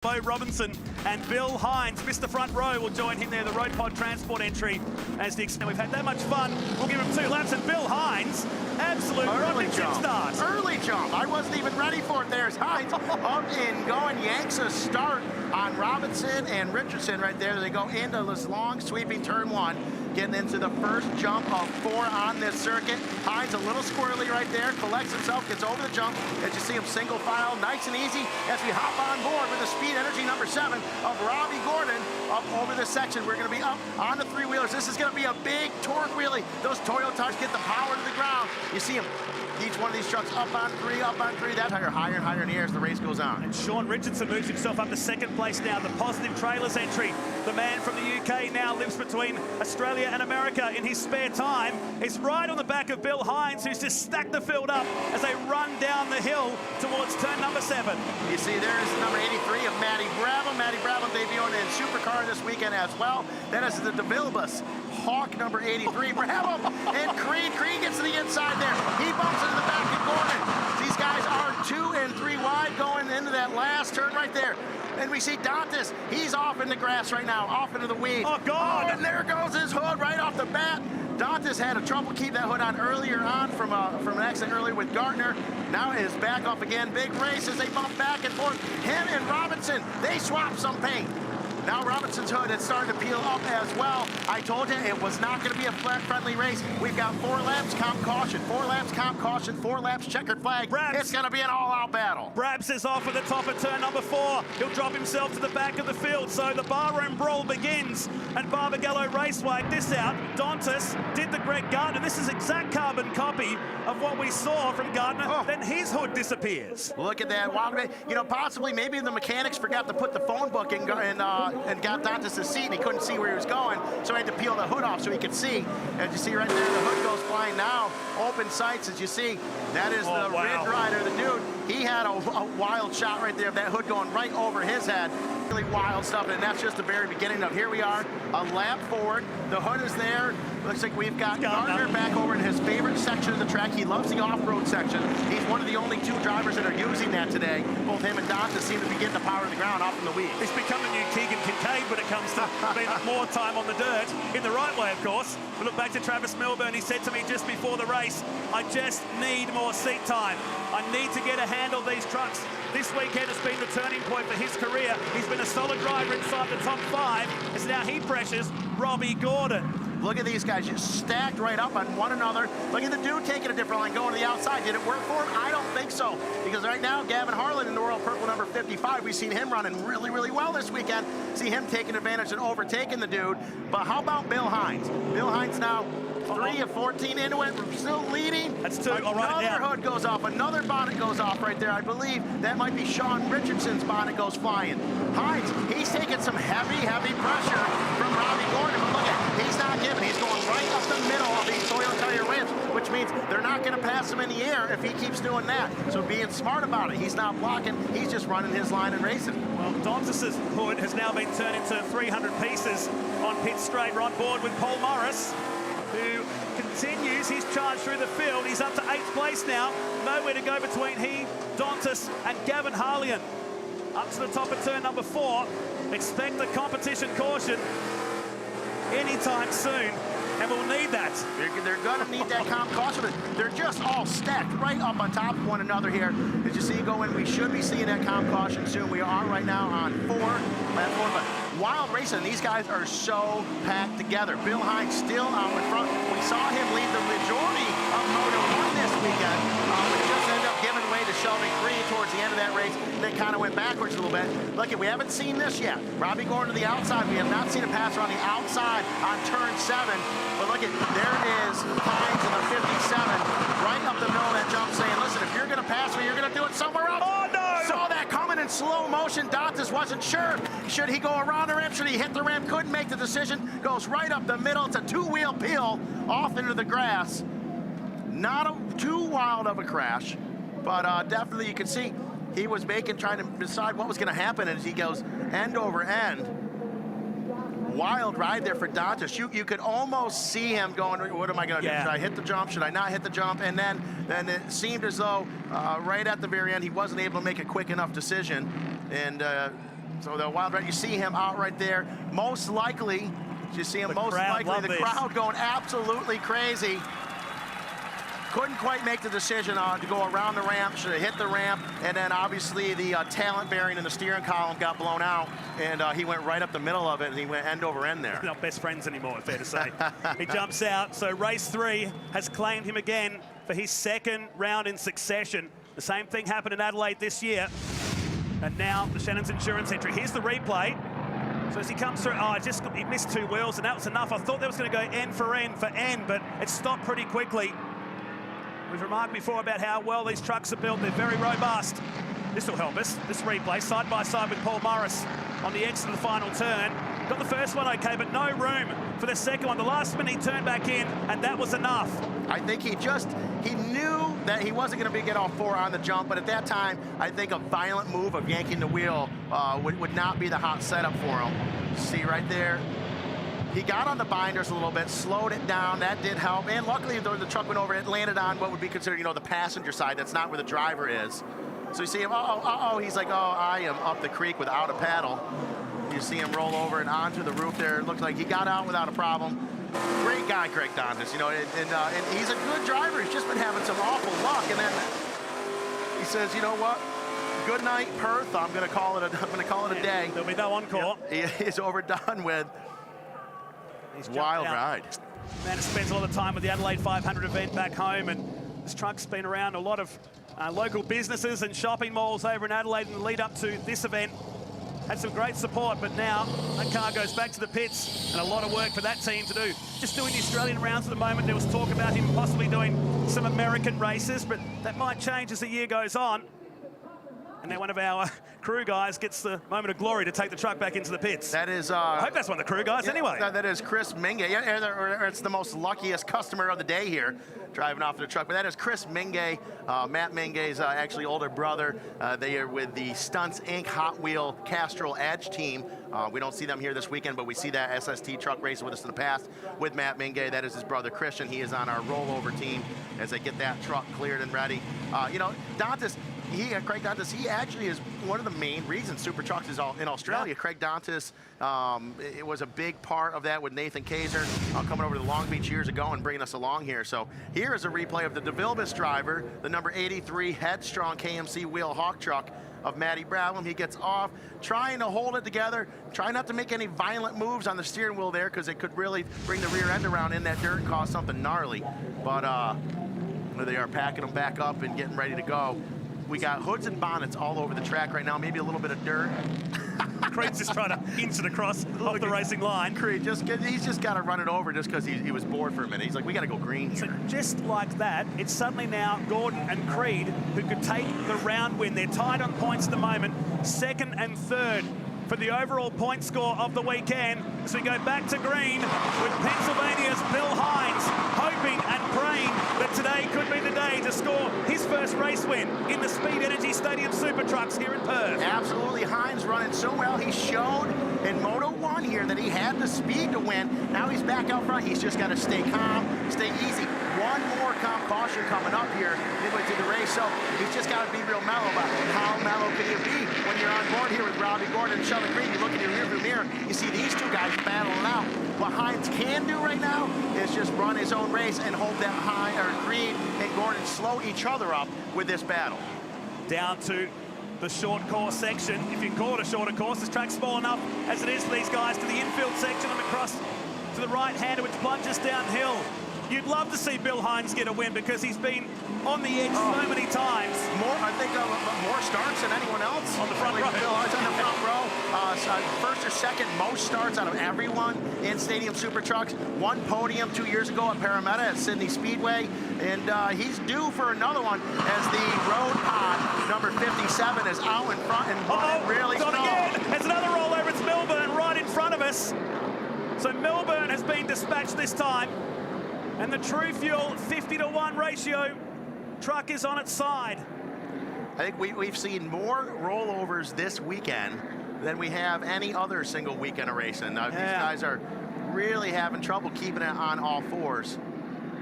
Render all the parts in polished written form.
Bo Robinson and Bill Hines, Mr. Front Row, will join him there, the Road Pod Transport entry. As the extent we've had that much fun, we'll give him 2 laps. And Bill Hines, absolute early jump start. Early jump. I wasn't even ready for it. There's Hines up and going, yanks a start on Robinson and Richardson right there. They go into this long sweeping turn 1, getting into the first jump of 4 on this circuit. Hines a little squirrely right there, collects himself, gets over the jump. As you see him single file, nice and easy as we hop on board with the Speed Energy number 7 of Robbie Gordon up over this section. We're going to be up on the 3-wheelers. This is going to be a big torque wheelie. Those Toyotas get the power to the ground. You see them. Each one of these trucks up on 3, up on 3. That higher and higher in the air as the race goes on. And Sean Richardson moves himself up to 2nd place now. The Positive Trailers entry. The man from the UK now lives between Australia and America in his spare time. He's right on the back of Bill Hines, who's just stacked the field up as they run down the hill towards turn number 7. You see there's number 83 of Matty Brabham. Matty Brabham debuting in Supercar this weekend as well. That is the DeVilbiss Hawk number 83. Brabham and Creed. Creed gets to the inside there. He bumps into the back of Gordon. These guys are 2 and 3 wide going into that last turn right there. And we see Dantas. He's off in the grass right now, off into the weeds. Oh, God! Oh, and there goes his hood right off the bat. Dantas had a trouble keep that hood on earlier on from an accident earlier with Gardner. Now it is back up again. Big race as they bump back and forth. Him and Robinson, they swap some paint. Now Robinson's hood is starting to peel up as well. I told you it was not going to be a friendly race. We've got 4 laps, comp caution, 4 laps, comp caution, 4 laps, checkered flag. Brabs. It's going to be an all-out battle. Brabs is off at the top of turn number 4. He'll drop himself to the back of the field. So the barroom brawl begins at Barbagallo Raceway. This out, Dantas did the Greg Gardner. This is exact carbon copy of what we saw from Gardner. Oh. Then his hood disappears. Look at that. You know, possibly maybe the mechanics forgot to put the phone book in and got Dantas' seat, and he couldn't see where he was going, so he had to peel the hood off so he could see. As you see right there, the hood goes flying now. Open sights, as you see. That is the Ridge Rider, the dude. He had a wild shot right there of that hood going right over his head. Really wild stuff, and that's just the very beginning of here we are, a lap forward. The hood is there. Looks like we've got Gardner back over in his favorite section of the track. He loves the off-road section. He's one of the only 2 drivers that are using that today. Both him and Dantas seem to be getting the power of the ground off in the weeds. He's become the new Keegan Kincaid when it comes to being more time on the dirt, in the right way, of course. We look back to Travis Milburn. He said to me just before the race, I just need more seat time. I need to get a handle of these trucks. This weekend has been the turning point for his career. He's been a solid driver inside the top 5, as now he pressures Robbie Gordon. Look at these guys just stacked right up on one another. Look at the dude taking a different line, going to the outside. Did it work for him? I don't think so. Because right now, Gavin Harlan in the Royal Purple number 55, we've seen him running really, really well this weekend. See him taking advantage and overtaking the dude. But how about Bill Hines? Bill Hines now 3 of 14 into it, still leading. That's 2. Another hood goes off, another bonnet goes off right there. I believe that might be Sean Richardson's bonnet goes flying. Hines, he's taking some heavy, heavy pressure from Robbie Gordon. But look at, he's not giving. He's going right up the middle of these Toyota rims, which means they're not going to pass him in the air if he keeps doing that. So being smart about it, he's not blocking. He's just running his line and racing. Well, Dantas' hood has now been turned into 300 pieces on pit straight. We're on board with Paul Morris, who continues his charge through the field. He's up to 8th place now. Nowhere to go between he, Dantas, and Gavin Harlan. Up to the top of turn number 4. Expect the competition caution anytime soon, and we'll need that. They're going to need that comp caution. They're just all stacked right up on top of one another here. As you see go in, we should be seeing that comp caution soon. We are right now on 4, lap 4, but wild racing. These guys are so packed together. Bill Hines still out in front. We saw him lead the majority of Moto 1 this weekend. We just ended up giving way to Sheldon Creed towards the end of that race. Then kind of went backwards a little bit. Look, we haven't seen this yet. Robbie going to the outside. We have not seen a pass on the outside on turn 7. But look at, there is Hines in the 57, right up the middle of that jump, saying, listen, if you're going to pass me, you're going to do it somewhere else. Oh, no! Saw that coming in slow motion. Dantas wasn't sure. Should he go around the rim? Should he hit the rim? Couldn't make the decision. Goes right up the middle. It's a 2-wheel peel off into the grass. Not too wild of a crash, but definitely you can see he was trying to decide what was going to happen as he goes end over end. Wild ride there for Dantas. You could almost see him going, what am I going to do? Should I hit the jump? Should I not hit the jump? And then it seemed as though right at the very end, he wasn't able to make a quick enough decision. And So the Wild Red, you see him out right there. Most likely, you see him The most crowd likely, love the this. crowd going absolutely crazy. Couldn't quite make the decision to go around the ramp, should have hit the ramp, and then obviously the talent bearing in the steering column got blown out, and he went right up the middle of it, and he went end over end there. They're not best friends anymore, fair to say. He jumps out, so race 3 has claimed him again for his 2nd round in succession. The same thing happened in Adelaide this year. And now the Shannon's Insurance entry. Here's the replay. So as he comes through, he missed 2 wheels, and that was enough. I thought that was going to go end for end, but it stopped pretty quickly. We've remarked before about how well these trucks are built. They're very robust. This will help us. This replay, side by side with Paul Morris on the exit of the final turn. Got the first one okay, but no room for the second one. The last minute he turned back in, and that was enough. I think he knew that he wasn't going to get all 4 on the jump, but at that time, I think a violent move of yanking the wheel would not be the hot setup for him. See right there? He got on the binders a little bit, slowed it down. That did help. And luckily, the truck went over, it landed on what would be considered, you know, the passenger side. That's not where the driver is. So you see him, he's like, I am up the creek without a paddle. You see him roll over and onto the roof there. It looks like he got out without a problem. Great guy, Craig Dontis, you know, and he's a good driver. He's just been having some awful luck. And then he says, you know what? Good night, Perth. I'm going to call it a day. There'll be no encore. Yeah, he is overdone with. Wild ride. Man spends a lot of time with the Adelaide 500 event back home, and this truck's been around a lot of local businesses and shopping malls over in Adelaide in the lead up to this event. Had some great support, but now that car goes back to the pits, and a lot of work for that team to do. Just doing the Australian rounds at the moment. There was talk about him possibly doing some American races, but that might change as the year goes on. And then one of our crew guys gets the moment of glory to take the truck back into the pits. That is... I hope that's one of the crew guys anyway. That is Chris Minge. Yeah, it's the most luckiest customer of the day here, driving off the truck. But that is Chris Minge, Matt Minge's actually older brother. They are with the Stunts Inc. Hot Wheel Castrol Edge team. We don't see them here this weekend, but we see that SST truck race with us in the past with Matt Minge. That is his brother Christian. He is on our rollover team as they get that truck cleared and ready. You know, Dontis, Craig Dontis, he actually is one of the main reasons Super Trucks is in Australia. Yeah. Craig Dontis, it was a big part of that with Nathan Kaiser coming over to Long Beach years ago and bringing us along here. So here is a replay of the DeVilbiss driver, the number 83 Headstrong KMC wheel hawk truck of Matty Bradlam. He gets off, trying to hold it together, try not to make any violent moves on the steering wheel there because it could really bring the rear end around in that dirt and cause something gnarly. But they are packing them back up and getting ready to go. We got hoods and bonnets all over the track right now, maybe a little bit of dirt. Creed's just trying to inch it across off the racing line. Creed, he's just got to run it over just because he was bored for a minute. He's like, we got to go green here. So just like that, it's suddenly now Gordon and Creed who could take the round win. They're tied on points at the moment, 2nd and 3rd for the overall point score of the weekend. So we go back to green with Pennsylvania's Bill Hines hoping and praying that today could be the day to score his first race win in the Speed Energy Stadium Super Trucks here in Perth. Absolutely, Hines running so well. He showed in Moto 1 here that he had the speed to win. Now he's back out front. He's just got to stay calm, stay easy. One more calm caution coming up here midway through the race, so he's just got to be real mellow. But how mellow can you be when you're on board here with Robbie Gordon and Sheldon Creed? You look in your rearview mirror, you see these two guys battling out. What Hines can do right now is just run his own race and hope that Creed and Gordon slow each other up with this battle. Down to the short course section. If you can call it a shorter course, this track's small enough as it is for these guys, to the infield section and across to the right-hander, which plunges downhill. You'd love to see Bill Hines get a win because he's been on the edge so many times. I think more starts than anyone else. On the front row. Bill Hines on the front row. First or second most starts out of everyone in Stadium Super Trucks. One podium 2 years ago at Parramatta at Sydney Speedway. And he's due for another one as the road pod number 57 is out in front and running really strong. There's another rollover. It's Milburn right in front of us. So Milburn has been dispatched this time. And the True Fuel 50-to-1 ratio truck is on its side. I think we've seen more rollovers this weekend than we have any other single weekend of racing. These guys are really having trouble keeping it on all fours.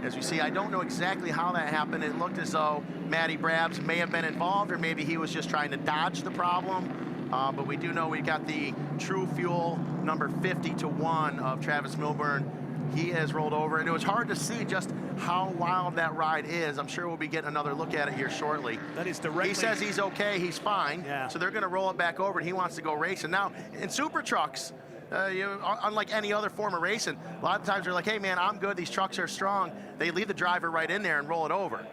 As you see, I don't know exactly how that happened. It looked as though Matty Brabs may have been involved, or maybe he was just trying to dodge the problem. but we do know we got the True Fuel number 50-1 of Travis Milburn. He has rolled over, and it was hard to see just how wild that ride is. I'm sure we'll be getting another look at it here shortly. That is directly... He says he's okay, he's fine. Yeah. So they're going to roll it back over, and he wants to go racing. Now, in super trucks, unlike any other form of racing, a lot of times they're like, hey, man, I'm good. These trucks are strong. They leave the driver right in there and roll it over.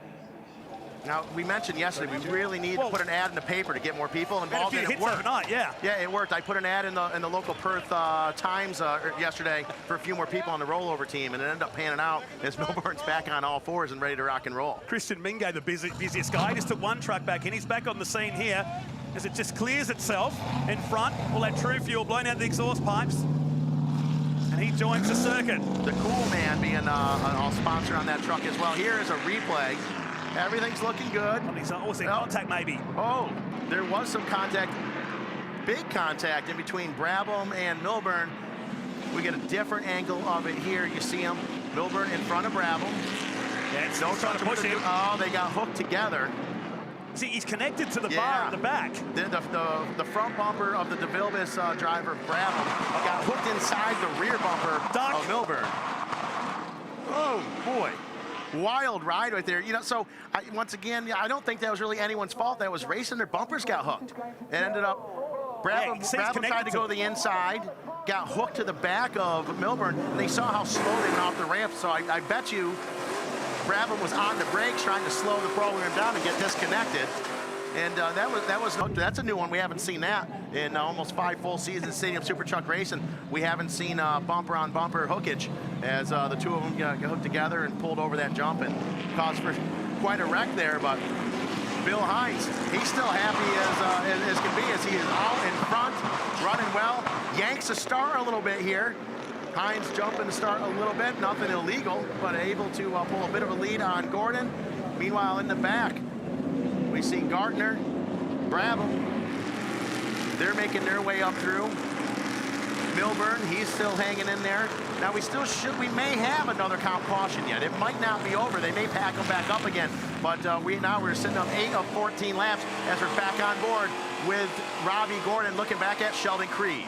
Now, we mentioned yesterday, we really need to put an ad in the paper to get more people involved, and it worked. Yeah, it worked. I put an ad in the local Perth Times yesterday for a few more people on the rollover team, and it ended up panning out as Milburn's back on all fours and ready to rock and roll. Christian Mingo, the busiest guy, just took one truck back in. He's back on the scene here as it just clears itself in front. All that True Fuel blowing out the exhaust pipes. And he joins the circuit. The Cool Man being a sponsor on that truck as well. Here is a replay. Everything's looking good. Was there contact maybe? Oh, there was some contact, big contact in between Brabham and Milburn. We get a different angle of it here. You see him, Milburn in front of Brabham. Yeah, no trying to push him. Oh, they got hooked together. See, he's connected to the bar at the back. The front bumper of the DeVilbiss driver, Brabham, got hooked inside the rear bumper of Milburn. Oh, boy. Wild ride right there. You know, so once again, I don't think that was really anyone's fault. That was racing. Their bumpers got hooked. It ended up, Brabham tried to go to the inside, got hooked to the back of Milburn, and they saw how slow they went off the ramp. So I bet you Brabham was on the brakes trying to slow the program down and get disconnected. And that's a new one. We haven't seen that in almost 5 full seasons Stadium Super Truck Racing. We haven't seen bumper-on-bumper hookage as the two of them got hooked together and pulled over that jump and caused for quite a wreck there. But Bill Hines, he's still happy as can be as he is out in front, running well. Yanks the start a little bit here. Hines jumping to start a little bit, nothing illegal, but able to pull a bit of a lead on Gordon. Meanwhile, in the back, we see Gardner, Brabham. They're making their way up through. Milburn, he's still hanging in there. Now we may have another comp caution yet. It might not be over. They may pack them back up again. But we're sitting up 8 of 14 laps as we're back on board with Robbie Gordon looking back at Sheldon Creed.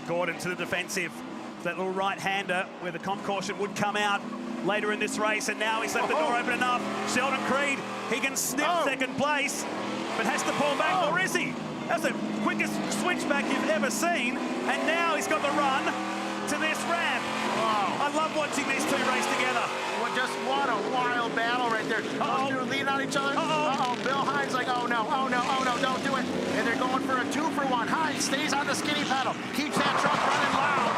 Gordon to the defensive. That little right-hander where the comp caution would come out later in this race, and now he's left the door open enough. Sheldon Creed, he can sniff second place, but has to pull back, or is he? That's the quickest switchback you've ever seen, and now he's got the run to this ramp. I love watching these two race together. Well, just what a wild battle right there. They're leaning on each other. Bill Hines like, oh no, don't do it. And they're going for a 2-for-1. Hines stays on the skinny pedal, keeps that truck running loud.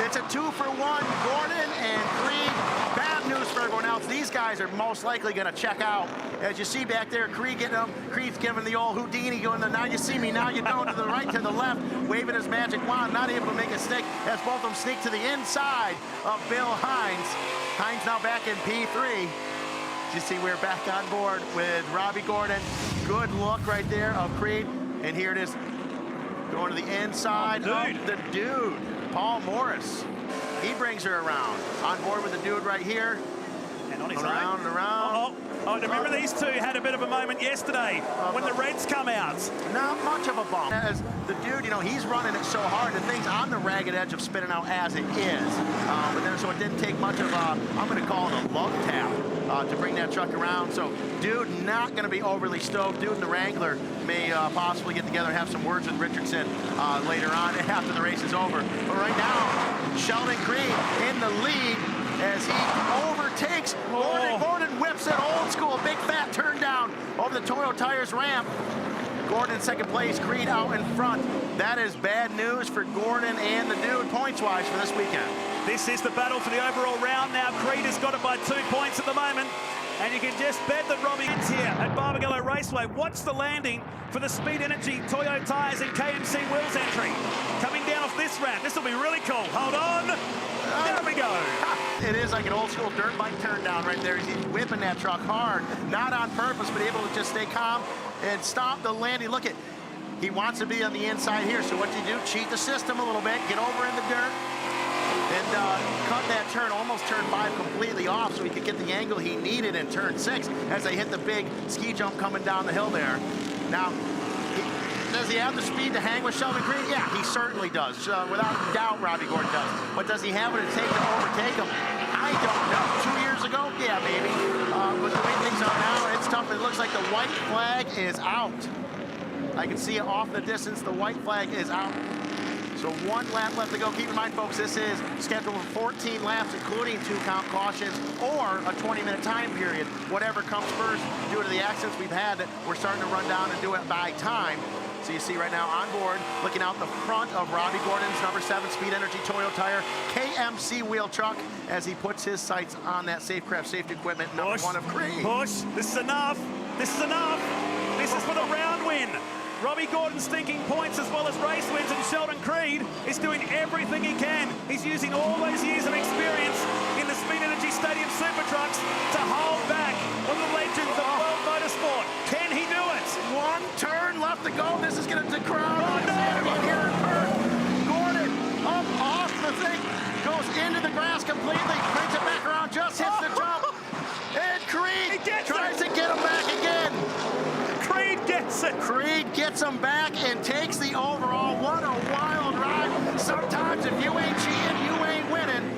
It's a 2-for-1, Gordon and Creed. Bad news for everyone else. These guys are most likely going to check out. As you see back there, Creed getting them. Creed's giving the old Houdini going, now you see me, now you don't, to the right, to the left, waving his magic wand, not able to make a stick as both of them sneak to the inside of Bill Hines. Hines now back in P3. As you see, we're back on board with Robbie Gordon. Good look right there of Creed. And here it is, going to the inside of the dude. Paul Morris, he brings her around. On board with the dude right here. And on his around own. And around. Remember these two had a bit of a moment yesterday when the Reds come out. Not much of a bump. As the dude, he's running it so hard, the thing's on the ragged edge of spinning out as it is. So it didn't take much of I'm going to call it a love tap to bring that truck around. So dude not going to be overly stoked. Dude and the Wrangler may possibly get together and have some words with Richardson later on after the race is over. But right now, Sheldon Creed in the lead as he overtakes Gordon. Gordon whips it old school, big fat turn down over the Toyo Tires ramp. Gordon in second place, Creed out in front. That is bad news for Gordon and the dude points-wise for this weekend. This is the battle for the overall round now. Creed has got it by 2 points at the moment. And you can just bet that Robbie is here at Barbagallo Raceway. Watch the landing for the Speed Energy Toyo Tires and KMC Wheels entry. Coming down off this ramp. This will be really cool. Hold on. There we go. It is like an old school dirt bike turn down right there. He's whipping that truck hard. Not on purpose, but able to just stay calm and stop the landing. Look at, he wants to be on the inside here. So what do? Cheat the system a little bit. Get over in the dirt. And cut that turn, almost turn 5 completely off so he could get the angle he needed in turn 6 as they hit the big ski jump coming down the hill there. Now, does he have the speed to hang with Sheldon Creed? Yeah, he certainly does. Without a doubt, Robbie Gordon does. But does he have what it takes to overtake him? I don't know. 2 years ago? Yeah, maybe. But the way things are now, it's tough. It looks like the white flag is out. I can see it off in the distance. The white flag is out. So 1 lap left to go. Keep in mind, folks, this is scheduled for 14 laps, including 2 comp cautions or a 20-minute time period. Whatever comes first, due to the accidents we've had, we're starting to run down and do it by time. So you see right now on board, looking out the front of Robbie Gordon's number 7 Speed Energy Toyo Tire KMC wheel truck as he puts his sights on that Safecraft safety equipment, number 1 of Creed. Push. This is enough. This is enough. This is for the round win. Robbie Gordon's stinking points as well as race wins, and Sheldon Creed is doing everything he can. He's using all those years of experience in the Speed Energy Stadium Super Trucks to hold back on the legends of world motorsport. Can he do it? 1 turn left to go. This is going to crowd. Oh, no! Here in Perth. Gordon up off the thing, goes into the grass completely, brings it back around, just hits the jump. And Creed tries to get him back again. Creed gets it. Creed gets him back and takes the overall. What a wild ride. Sometimes if you ain't cheating, you ain't winning.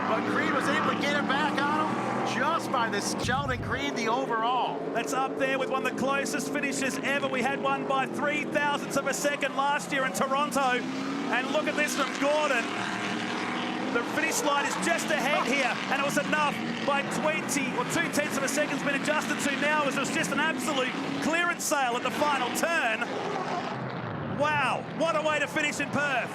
But Creed was able to get it back on him just by this Sheldon Creed, the overall. That's up there with one of the closest finishes ever. We had one by 0.03 of a second last year in Toronto. And look at this from Gordon. The finish line is just ahead here, and it was enough by 20 or 0.2 of a second's been adjusted to now, as it was just an absolute clearance sale at the final turn. Wow, what a way to finish in Perth.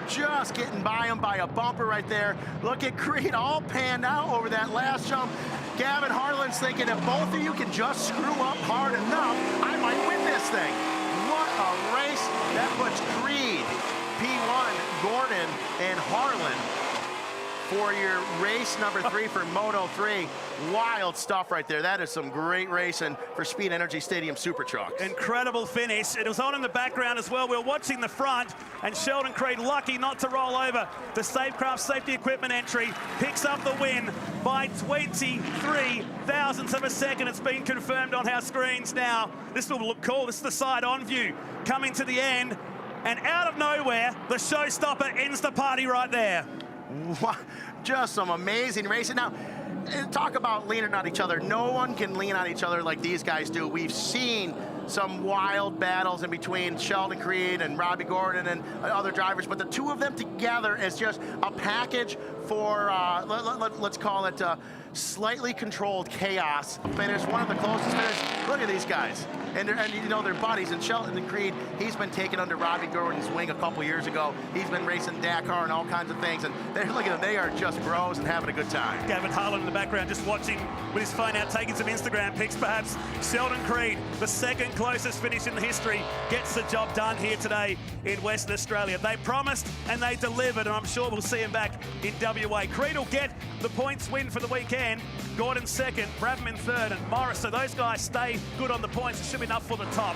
Just getting by him by a bumper right there. Look at Creed all panned out over that last jump. Gavin Harlan's thinking if both of you can just screw up hard enough, I might win this thing. What a race. That puts Creed, P1, Gordon, and Harlan for your race number 3 for Moto 3. Wild stuff right there. That is some great racing for Speed Energy Stadium Super Trucks. Incredible finish. It was on in the background as well. We were watching the front, and Sheldon Creed, lucky not to roll over. The Safecraft safety equipment entry picks up the win by 23,000ths of a second. It's been confirmed on our screens now. This will look cool. This is the side-on view coming to the end. And out of nowhere, the showstopper ends the party right there. Just some amazing racing. Now, talk about leaning on each other. No one can lean on each other like these guys do. We've seen some wild battles in between Sheldon Creed and Robbie Gordon and other drivers, but the two of them together is just a package for, let's call it slightly controlled chaos. Finish, one of the closest finishes. Look at these guys. And you know, they're buddies. And Sheldon Creed, he's been taken under Robbie Gordon's wing a couple years ago. He's been racing Dakar and all kinds of things. And look at them, they are just bros and having a good time. Gavin Harlan in the background just watching with his phone out, taking some Instagram pics perhaps. Sheldon Creed, the second closest finish in the history, gets the job done here today in Western Australia. They promised and they delivered, and I'm sure we'll see him back in WA. Creed will get the points win for the weekend. Gordon second, Bradman third, and Morris. So those guys stay good on the points. It should be enough for the top.